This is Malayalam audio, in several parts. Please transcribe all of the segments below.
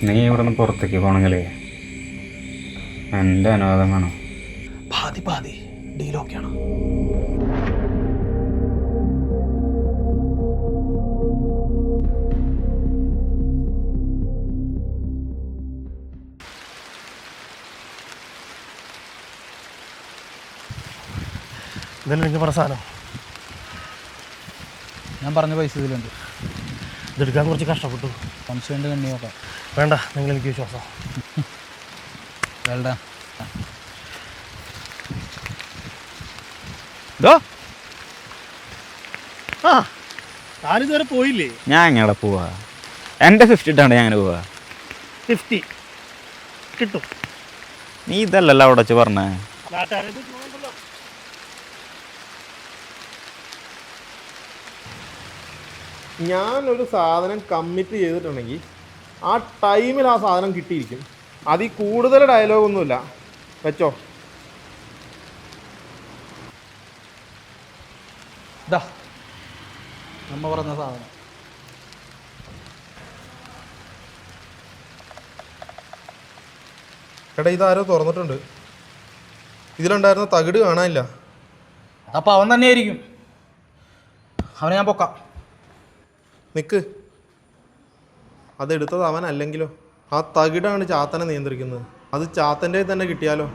നീ ഇവിടെ നിന്ന് പുറത്തേക്ക് പോകണമെങ്കിലേ എൻ്റെ അനുവാദം വേണം. പാതി പാതി ഡീലൊക്കെയാണ്. ഇതെല്ലാം എനിക്ക് പറഞ്ഞ സാധനം ഞാൻ പറഞ്ഞ പൈസ ഇതിലുണ്ട്. ഇതെടുക്കാൻ കുറച്ച് കഷ്ടപ്പെട്ടു. സംശയമുണ്ട് കണ്ണി നോക്കാം. വേണ്ട, നിങ്ങൾ എനിക്ക് വിശ്വാസം. വേണ്ട ആ താനിതുവരെ പോയില്ലേ? ഞാൻ എങ്ങനെ പോവാ? എൻ്റെ 50 ഇട്ടാണ്ട് ഞാൻ അങ്ങനെ പോവാ. 50 കിട്ടും. നീ ഇതല്ലല്ലോ അവിടെ വെച്ച് പറഞ്ഞേ. ഞാനൊരു സാധനം കമ്മിറ്റ് ചെയ്തിട്ടുണ്ടെങ്കിൽ ആ ടൈമിൽ ആ സാധനം കിട്ടിയിരിക്കും. അതിൽ കൂടുതൽ ഡയലോഗൊന്നുമില്ല. വെച്ചോ. ഇതാ നമ്മ പറഞ്ഞ സാധനം. എടാ, ഇതാരോ തുറന്നിട്ടുണ്ട്. ഇതിലുണ്ടായിരുന്ന തകിട് കാണാനില്ല. അപ്പം അവൻ തന്നെയായിരിക്കും. അവനെ ഞാൻ പൊക്കാം. നിക്ക്, അതെടുത്തത് അവനല്ലെങ്കിലോ? ആ തകിടാണ് ചാത്തനെ നിയന്ത്രിക്കുന്നത്. അത് ചാത്തൻ്റെ തന്നെ കിട്ടിയാലോ?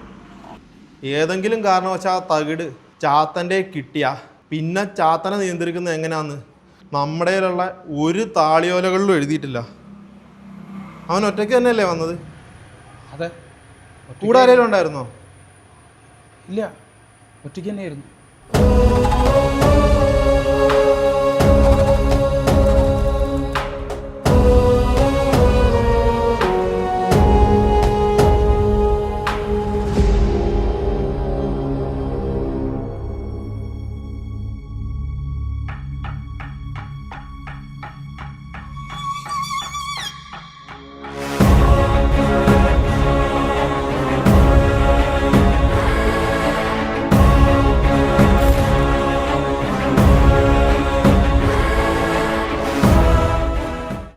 ഏതെങ്കിലും കാരണവശാൽ ആ തകിട് ചാത്തൻ്റെ കിട്ടിയാ പിന്നെ ചാത്തനെ നിയന്ത്രിക്കുന്നത് എങ്ങനെയാന്ന് നമ്മുടെ കയ്യിലുള്ള ഒരു താളിയോലകളിലും എഴുതിയിട്ടില്ല. അവൻ ഒറ്റയ്ക്ക് തന്നെയല്ലേ വന്നത്? അതെ. കൂടെ ആരെങ്കിലും ഉണ്ടായിരുന്നോ? ഇല്ല, ഒറ്റയ്ക്ക് തന്നെയായിരുന്നു.